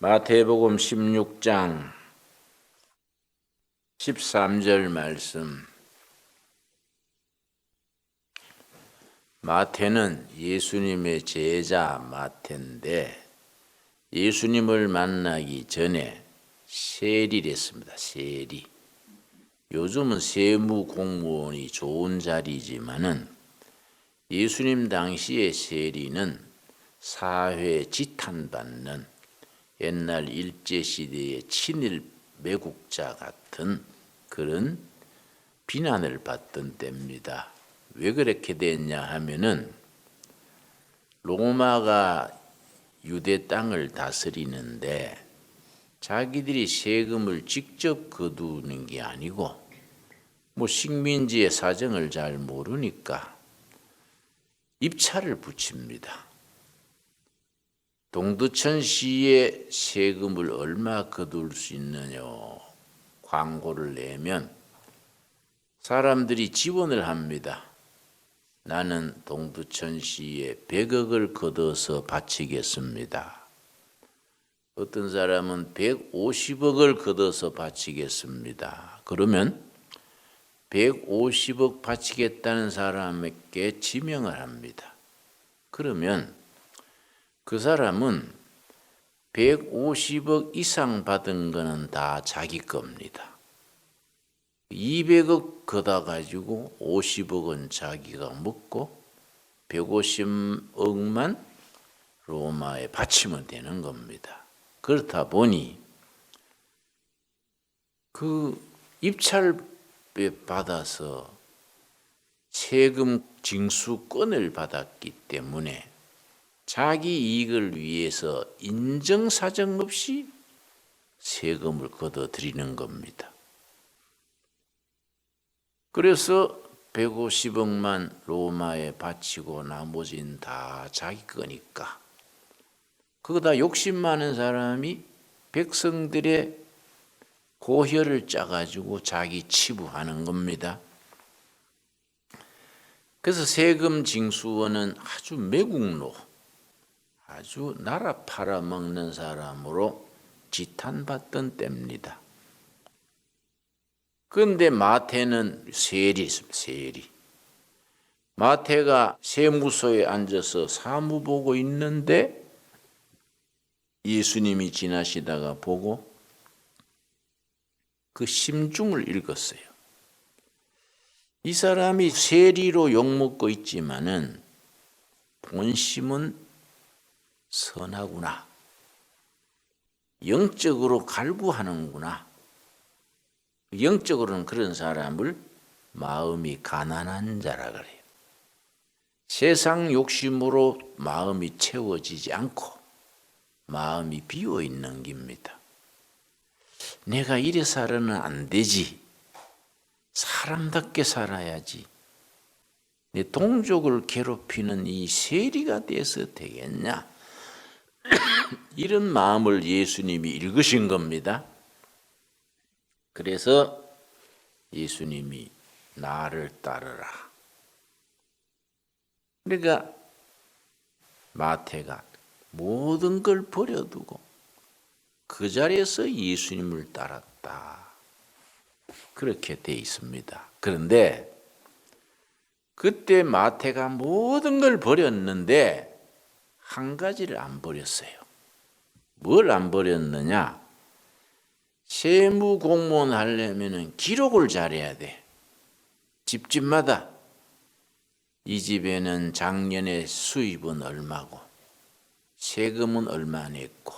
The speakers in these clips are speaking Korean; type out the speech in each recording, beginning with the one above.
마태복음 16장 13절 말씀. 마태는 예수님의 제자 마태인데 예수님을 만나기 전에 세리를 했습니다. 세리. 요즘은 세무 공무원이 좋은 자리지만은 예수님 당시의 세리는 사회 지탄받는 옛날 일제시대의 친일 매국자 같은 그런 비난을 받던 때입니다. 왜 그렇게 됐냐 하면은 로마가 유대 땅을 다스리는데 자기들이 세금을 직접 거두는 게 아니고 식민지의 사정을 잘 모르니까 입찰을 붙입니다. 동두천시에 세금을 얼마 거둘 수 있느냐 광고를 내면 사람들이 지원을 합니다. 나는 동두천시에 100억을 걷어서 바치겠습니다. 어떤 사람은 150억을 걷어서 바치겠습니다. 그러면 150억 바치겠다는 사람에게 지명을 합니다. 그러면 그 사람은 150억 이상 받은 거는 다 자기 겁니다. 200억 걷어가지고 50억은 자기가 먹고 150억만 로마에 바치면 되는 겁니다. 그렇다 보니 그 입찰에 받아서 세금 징수권을 받았기 때문에 자기 이익을 위해서 인정사정 없이 세금을 걷어들이는 겁니다. 그래서 150억만 로마에 바치고 나머지는 다 자기 거니까 그거다 욕심 많은 사람이 백성들의 고혈을 짜가지고 자기 치부하는 겁니다. 그래서 세금 징수원은 아주 매국노, 아주 나라 팔아먹는 사람으로 지탄받던 때입니다. 그런데 마태는 세리였습니다. 세리. 마태가 세무소에 앉아서 사무 보고 있는데 예수님이 지나시다가 보고 그 심중을 읽었어요. 이 사람이 세리로 욕먹고 있지만은 본심은 선하구나. 영적으로 갈구하는구나. 영적으로는 그런 사람을 마음이 가난한 자라 그래요. 세상 욕심으로 마음이 채워지지 않고 마음이 비어 있는 겁니다. 내가 이래 살아는 안 되지. 사람답게 살아야지. 내 동족을 괴롭히는 이 세리가 돼서 되겠냐? 이런 마음을 예수님이 읽으신 겁니다. 그래서 예수님이 나를 따르라. 그러니까 마태가 모든 걸 버려두고 그 자리에서 예수님을 따랐다. 그렇게 돼 있습니다. 그런데 그때 마태가 모든 걸 버렸는데 한 가지를 안 버렸어요. 뭘 안 버렸느냐? 세무 공무원 하려면 기록을 잘해야 돼. 집집마다 이 집에는 작년에 수입은 얼마고 세금은 얼마 냈고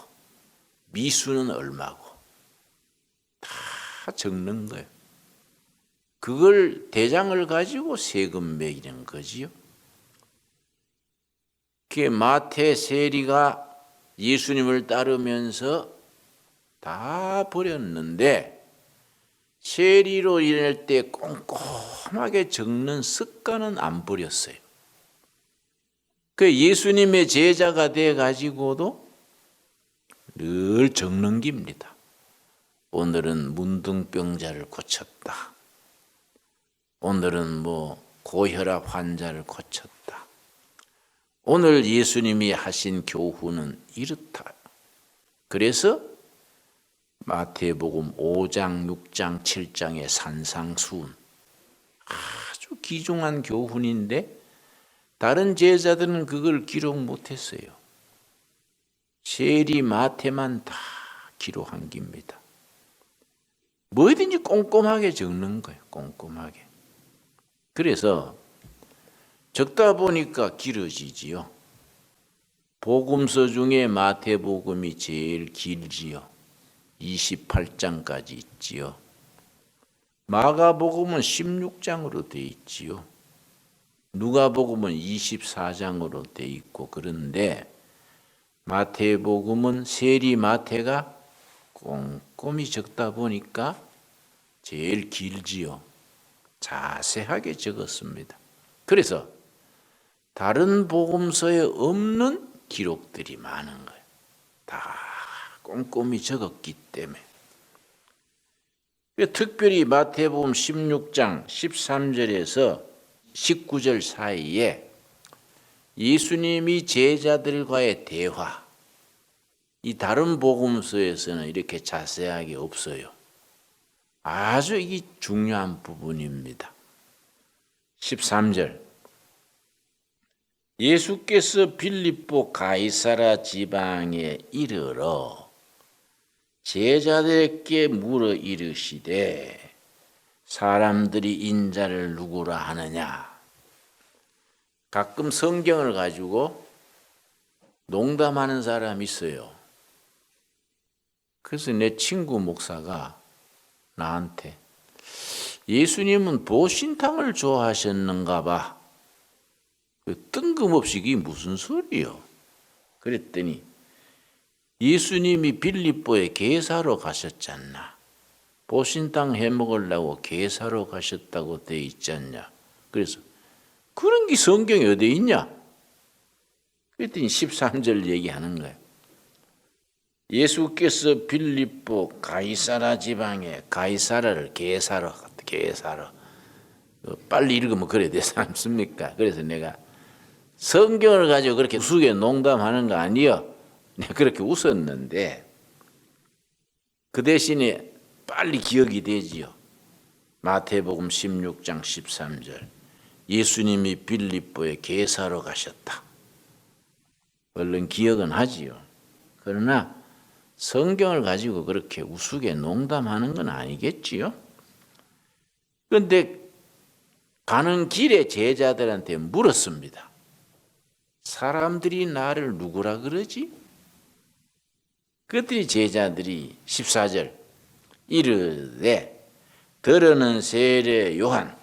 미수는 얼마고 다 적는 거예요. 그걸 대장을 가지고 세금 매기는 거지요. 그 마태 세리가 예수님을 따르면서 다 버렸는데 세리로 일할 때 꼼꼼하게 적는 습관은 안 버렸어요. 그 예수님의 제자가 돼 가지고도 늘 적는 겁니다. 오늘은 문둥병자를 고쳤다. 오늘은 고혈압 환자를 고쳤다. 오늘 예수님이 하신 교훈은 이렇다. 그래서 마태복음 5장, 6장, 7장의 산상수훈 아주 귀중한 교훈인데 다른 제자들은 그걸 기록 못했어요. 세리 마태만 다 기록한 겁니다. 뭐든지 꼼꼼하게 적는 거예요. 꼼꼼하게. 그래서 적다 보니까 길어지지요. 복음서 중에 마태복음이 제일 길지요. 28장까지 있지요. 마가복음은 16장으로 돼 있지요. 누가복음은 24장으로 돼 있고 그런데 마태복음은 세리 마태가 꼼꼼히 적다 보니까 제일 길지요. 자세하게 적었습니다. 그래서 다른 복음서에 없는 기록들이 많은 거예요. 다 꼼꼼히 적었기 때문에. 특별히 마태복음 16장 13절에서 19절 사이에 예수님이 제자들과의 대화, 이 다른 복음서에서는 이렇게 자세하게 없어요. 아주 이게 중요한 부분입니다. 13절 예수께서 빌립보 가이사라 지방에 이르러 제자들에게 물어 이르시되 사람들이 인자를 누구라 하느냐. 가끔 성경을 가지고 농담하는 사람이 있어요. 그래서 내 친구 목사가 나한테 예수님은 보신탕을 좋아하셨는가 봐. 뜬금없이 이게 무슨 소리요? 그랬더니 예수님이 빌립보에 게 사러 가셨잖나. 보신탕 해 먹으려고 게 사러 가셨다고 돼 있지 않냐. 그래서 그런 게 성경에 어디 있냐? 그랬더니 13절 얘기하는 거예요. 예수께서 빌립보 가이사라 지방에 가이사라를 게 사러 갔다. 게 사러. 빨리 읽으면 그래 되지 않습니까? 그래서 내가 성경을 가지고 그렇게 우스개 농담하는 거 아니요. 내가 그렇게 웃었는데 그 대신에 빨리 기억이 되지요. 마태복음 16장 13절 예수님이 빌립보에 게 사러 가셨다. 얼른 기억은 하지요. 그러나 성경을 가지고 그렇게 우스개 농담하는 건 아니겠지요. 그런데 가는 길에 제자들한테 물었습니다. 사람들이 나를 누구라 그러지? 그들이 제자들이 14절 이르되 더러는 세례 요한,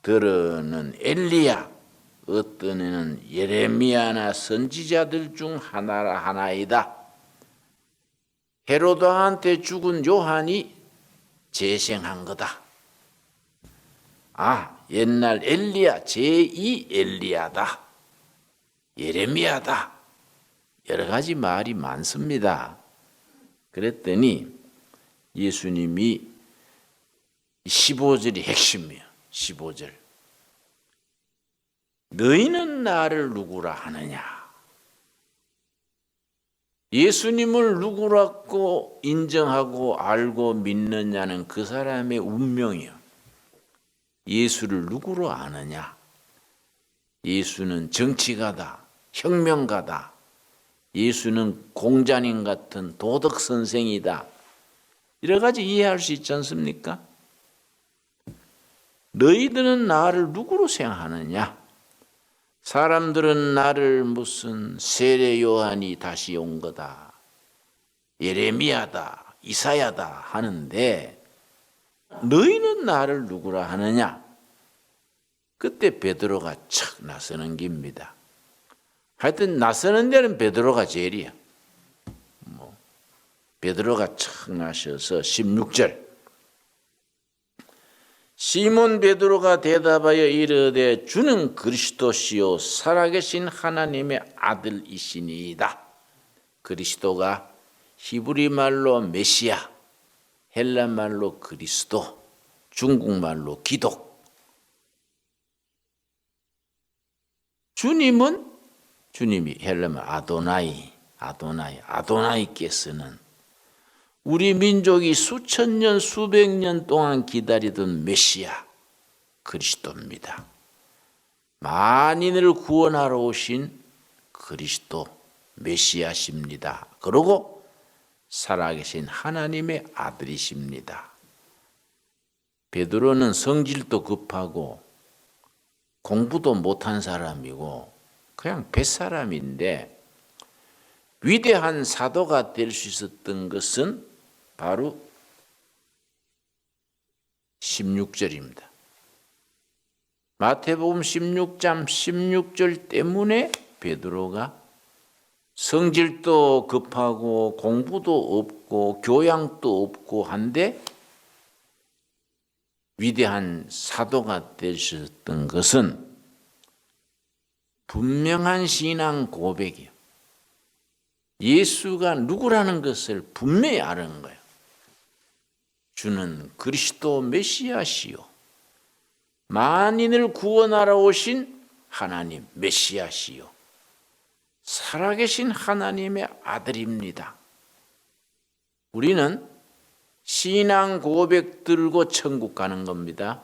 더러는 엘리야, 어떤 이는 예레미야나 선지자들 중 하나라 하나이다. 헤롯 왕한테 죽은 요한이 재생한 거다. 아, 옛날 엘리야, 제2 엘리야다. 예레미야다. 여러 가지 말이 많습니다. 그랬더니 예수님이 15절이 핵심이에요. 15절. 너희는 나를 누구라 하느냐? 예수님을 누구라고 인정하고 알고 믿느냐는 그 사람의 운명이요. 예수를 누구로 아느냐? 예수는 정치가다, 혁명가다. 예수는 공자님 같은 도덕 선생이다. 여러 가지 이해할 수 있지 않습니까? 너희들은 나를 누구로 생각하느냐? 사람들은 나를 무슨 세례 요한이 다시 온 거다, 예레미야다, 이사야다 하는데 너희는 나를 누구라 하느냐? 그때 베드로가 척 나서는 겁니다. 하여튼 나서는 데는 베드로가 제일이야. 베드로가 척 나셔서 16절 시몬 베드로가 대답하여 이르되 주는 그리스도시요 살아계신 하나님의 아들이시니이다. 그리스도가 히브리 말로 메시아, 헬라 말로 그리스도, 중국 말로 기독. 주님이 헬라말 아도나이, 아도나이께서는 우리 민족이 수천 년, 수백 년 동안 기다리던 메시아 그리스도입니다. 만인을 구원하러 오신 그리스도 메시아십니다. 그리고 살아계신 하나님의 아들이십니다. 베드로는 성질도 급하고 공부도 못한 사람이고 그냥 뱃사람인데 위대한 사도가 될 수 있었던 것은 바로 16절입니다. 마태복음 16장 16절 때문에 베드로가 성질도 급하고 공부도 없고 교양도 없고 한데 위대한 사도가 될 수 있었던 것은 분명한 신앙 고백이요. 예수가 누구라는 것을 분명히 아는 거예요. 주는 그리스도 메시아시요. 만인을 구원하러 오신 하나님 메시아시요. 살아계신 하나님의 아들입니다. 우리는 신앙 고백 들고 천국 가는 겁니다.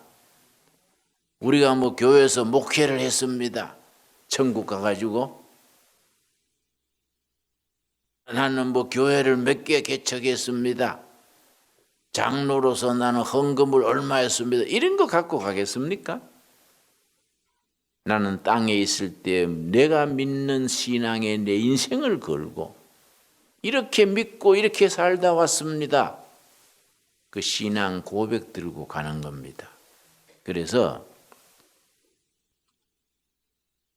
우리가 뭐 교회에서 목회를 했습니다. 천국 가가지고 나는 뭐 교회를 몇 개 개척했습니다. 장로로서 나는 헌금을 얼마 했습니다. 이런 거 갖고 가겠습니까? 나는 땅에 있을 때 내가 믿는 신앙에 내 인생을 걸고 이렇게 믿고 이렇게 살다 왔습니다. 그 신앙 고백 들고 가는 겁니다. 그래서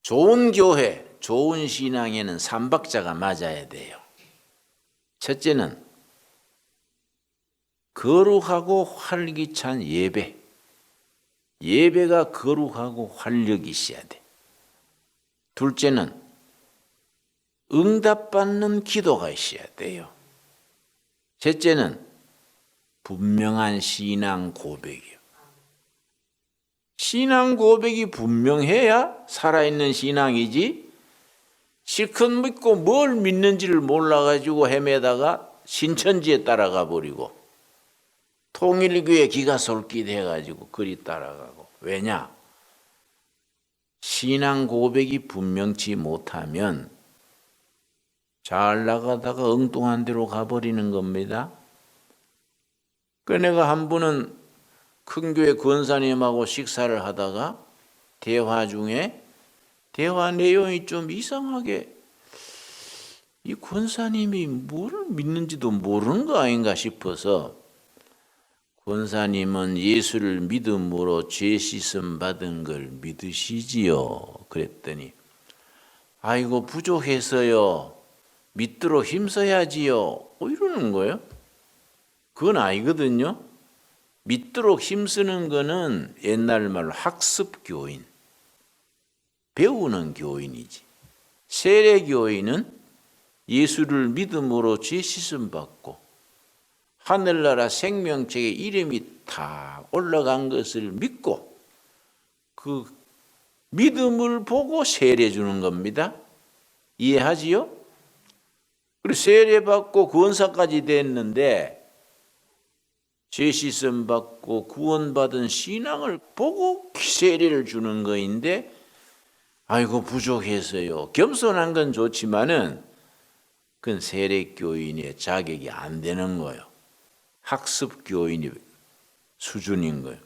좋은 교회, 좋은 신앙에는 삼박자가 맞아야 돼요. 첫째는 거룩하고 활기찬 예배. 예배가 거룩하고 활력이 있어야 돼. 둘째는 응답받는 기도가 있어야 돼요. 셋째는 분명한 신앙 고백이요. 신앙 고백이 분명해야 살아있는 신앙이지 실컷 믿고 뭘 믿는지를 몰라가지고 헤매다가 신천지에 따라가 버리고 통일교회 기가 솔깃해가지고 그리 따라가고. 왜냐? 신앙 고백이 분명치 못하면 잘 나가다가 엉뚱한 데로 가버리는 겁니다. 그 내가 한 번은 큰 교회 권사님하고 식사를 하다가 대화 중에 대화 내용이 좀 이상하게 이 권사님이 뭘 믿는지도 모르는 거 아닌가 싶어서 권사님은 예수를 믿음으로 죄 씻음 받은 걸 믿으시지요. 그랬더니 아이고 부족해서요. 믿도록 힘써야지요. 이러는 거예요. 그건 아니거든요. 믿도록 힘쓰는 거는 옛날 말로 학습교인, 배우는 교인이지. 세례교인은 예수를 믿음으로 죄 씻음 받고 하늘나라 생명책에 이름이 다 올라간 것을 믿고 그 믿음을 보고 세례 주는 겁니다. 이해하지요? 그리고 세례 받고 구원사까지 됐는데 죄 씻음 받고 구원받은 신앙을 보고 세례를 주는 거인데 아이고 부족해서요. 겸손한 건 좋지만은 그건 세례교인의 자격이 안 되는 거예요. 학습교인이 수준인 거예요.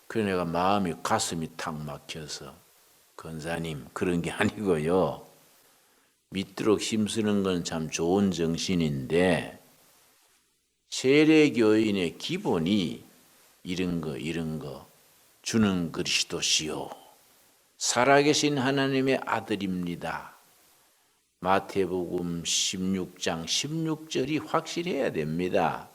그래서 내가 마음이 가슴이 탁 막혀서 권사님 그런 게 아니고요. 믿도록 힘쓰는 건 참 좋은 정신인데 세례교인의 기본이 이런 거 주는 그리스도시요 살아계신 하나님의 아들입니다. 마태복음 16장 16절이 확실해야 됩니다.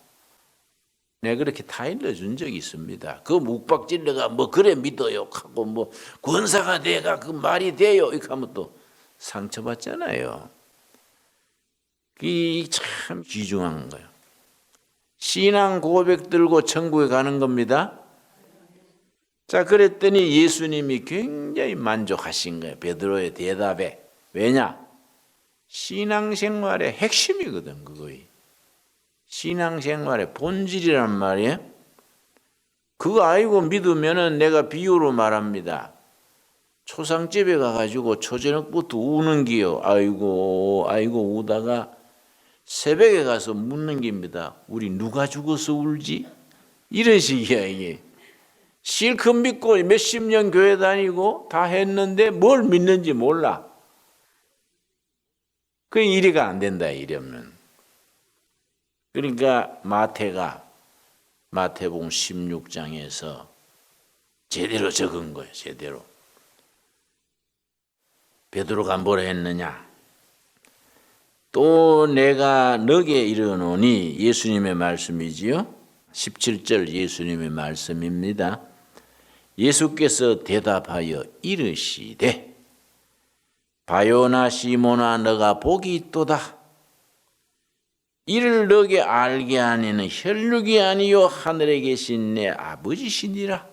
내가 그렇게 다 일러준 적이 있습니다. 그 묵박질러가 뭐 그래 믿어요 하고 뭐 권사가 돼가 그 말이 돼요 이렇게 하면 또 상처받잖아요. 이 참 귀중한 거예요. 신앙 고백 들고 천국에 가는 겁니다. 자, 그랬더니 예수님이 굉장히 만족하신 거예요. 베드로의 대답에. 왜냐? 신앙생활의 핵심이거든. 그거이 신앙생활의 본질이란 말이에요. 그거 알고 믿으면은 내가 비유로 말합니다. 초상집에 가가지고 초저녁부터 우는 기요. 아이고 우다가 새벽에 가서 묻는 겁니다. 우리 누가 죽어서 울지? 이런 식이야 이게. 실컷 믿고 몇십 년 교회 다니고 다 했는데 뭘 믿는지 몰라. 그 이해가 안 된다 이러면. 그러니까 마태복음 16장에서 제대로 적은 거예요. 제대로. 베드로가 뭐라 했느냐? 또 내가 너게 이르노니 예수님의 말씀이지요. 17절 예수님의 말씀입니다. 예수께서 대답하여 이르시되 바요나 시몬아 너가 복이 있도다. 이를 너게 알게 하니는 혈육이 아니요 하늘에 계신 내 아버지시니라.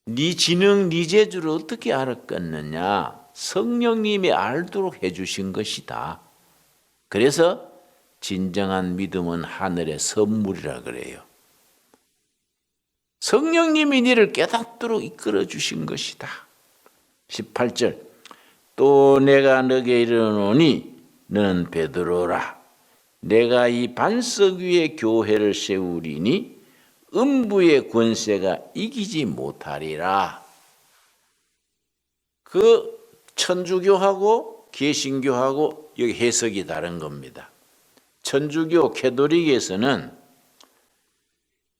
네 지능 네 재주를 어떻게 알았겠느냐? 성령님이 알도록 해주신 것이다. 그래서 진정한 믿음은 하늘의 선물이라 그래요. 성령님이 너를 깨닫도록 이끌어 주신 것이다. 18절 또 내가 너게 이르노니 너는 베드로라. 내가 이 반석 위에 교회를 세우리니 음부의 권세가 이기지 못하리라. 그 천주교하고 개신교하고 여기 해석이 다른 겁니다. 천주교 캐톨릭에서는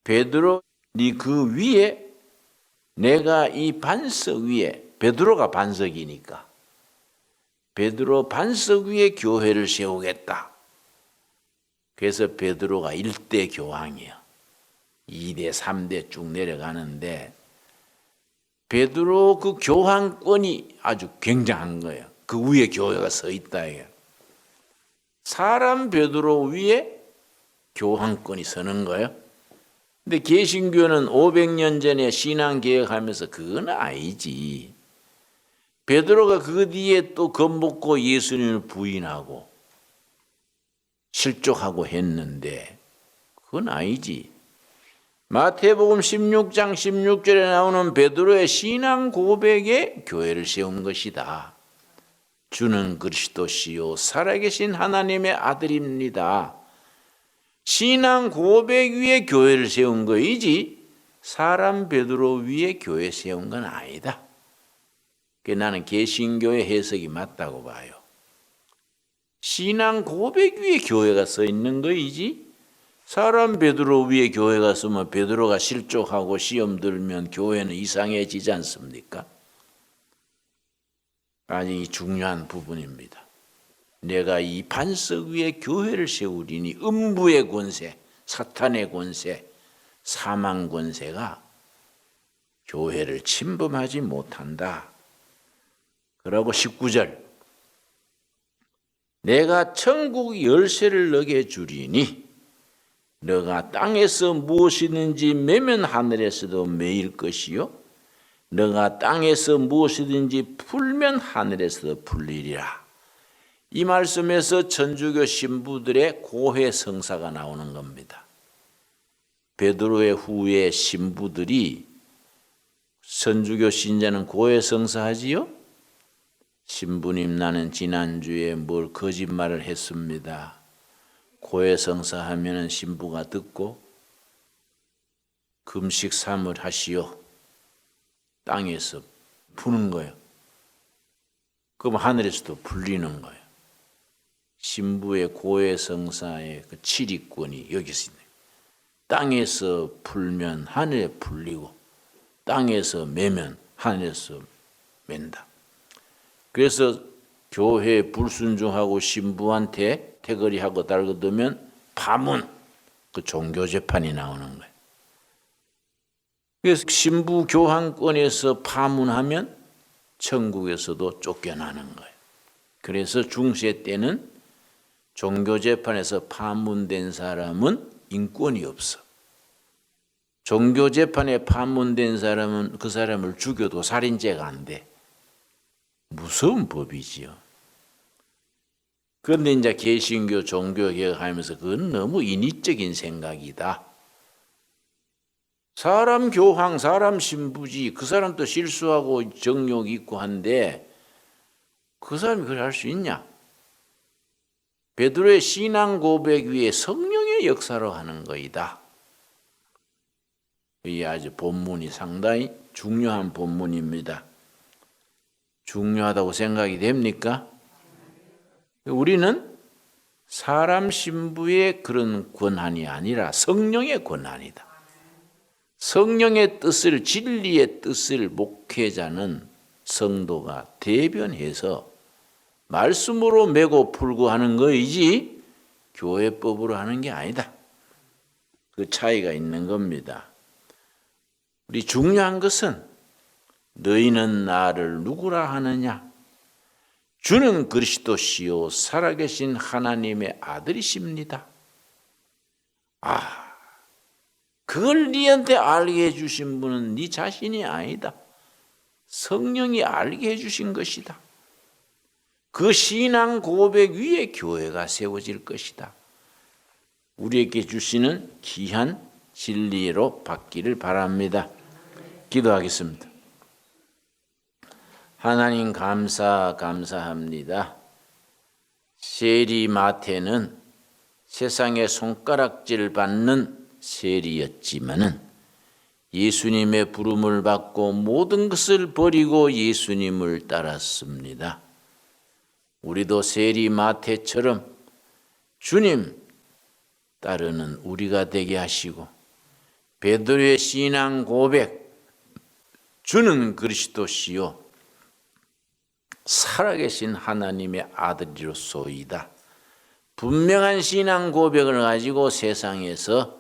베드로 네 그 위에 내가 이 반석 위에 베드로가 반석이니까 베드로 반석 위에 교회를 세우겠다. 그래서 베드로가 1대 교황이야. 2대, 3대 쭉 내려가는데 베드로 그 교황권이 아주 굉장한 거예요. 그 위에 교회가 서 있다. 사람 베드로 위에 교황권이 서는 거예요. 근데 개신교는 500년 전에 신앙개혁하면서 그건 아니지. 베드로가 그 뒤에 또 겁먹고 예수님을 부인하고 실족하고 했는데 그건 아니지. 마태복음 16장 16절에 나오는 베드로의 신앙 고백에 교회를 세운 것이다. 주는 그리스도시요 살아계신 하나님의 아들입니다. 신앙 고백 위에 교회를 세운 거이지 사람 베드로 위에 교회 세운 건 아니다. 나는 개신교의 해석이 맞다고 봐요. 신앙 고백 위에 교회가 서 있는 거이지 사람 베드로 위에 교회가 서면 베드로가 실족하고 시험 들면 교회는 이상해지지 않습니까? 아니 중요한 부분입니다. 내가 이 반석 위에 교회를 세우리니 음부의 권세, 사탄의 권세, 사망 권세가 교회를 침범하지 못한다. 그러고 19절 내가 천국 열쇠를 너게 주리니 너가 땅에서 무엇이든지 매면 하늘에서도 매일 것이요 너가 땅에서 무엇이든지 풀면 하늘에서도 풀리리라. 이 말씀에서 천주교 신부들의 고해 성사가 나오는 겁니다. 베드로의 후에 신부들이 천주교 신자는 고해 성사하지요? 신부님 나는 지난주에 뭘 거짓말을 했습니다. 고해 성사하면 신부가 듣고 금식 3을 하시오. 땅에서 푸는 거예요. 그럼 하늘에서도 풀리는 거예요. 신부의 고해 성사의 그 치리권이 여기서 있네. 땅에서 풀면 하늘에 풀리고 땅에서 매면 하늘에서 맨다. 그래서 교회 불순종하고 신부한테 태거리하고 달거두면 파문, 그 종교 재판이 나오는 거예요. 그래서 신부 교황권에서 파문하면 천국에서도 쫓겨나는 거예요. 그래서 중세 때는 종교 재판에서 파문된 사람은 인권이 없어. 종교 재판에 파문된 사람은 그 사람을 죽여도 살인죄가 안 돼. 무서운 법이지요. 그런데 이제 개신교 종교 개혁하면서 그건 너무 인위적인 생각이다. 사람 교황, 사람 신부지, 그 사람도 실수하고 정욕 있고 한데 그 사람이 그걸 할 수 있냐? 베드로의 신앙 고백 위에 성령의 역사로 하는 거이다. 이 아주 본문이 상당히 중요한 본문입니다. 중요하다고 생각이 됩니까? 우리는 사람 신부의 그런 권한이 아니라 성령의 권한이다. 성령의 뜻을, 진리의 뜻을 목회자는 성도가 대변해서 말씀으로 메고 풀고 하는 거이지 교회법으로 하는 게 아니다. 그 차이가 있는 겁니다. 우리 중요한 것은 너희는 나를 누구라 하느냐? 주는 그리스도시요 살아계신 하나님의 아들이십니다. 그걸 네한테 알게 해주신 분은 네 자신이 아니다. 성령이 알게 해주신 것이다. 그 신앙 고백 위에 교회가 세워질 것이다. 우리에게 주시는 귀한 진리로 받기를 바랍니다. 기도하겠습니다. 하나님 감사합니다. 세리 마태는 세상의 손가락질 받는 세리였지만은 예수님의 부름을 받고 모든 것을 버리고 예수님을 따랐습니다. 우리도 세리 마태처럼 주님 따르는 우리가 되게 하시고 베드로의 신앙 고백 주는 그리스도시요 살아계신 하나님의 아들이로소이다. 분명한 신앙 고백을 가지고 세상에서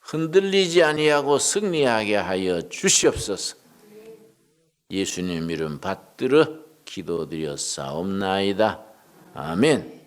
흔들리지 아니하고 승리하게 하여 주시옵소서. 예수님 이름 받들어 기도드렸사옵나이다. 아멘.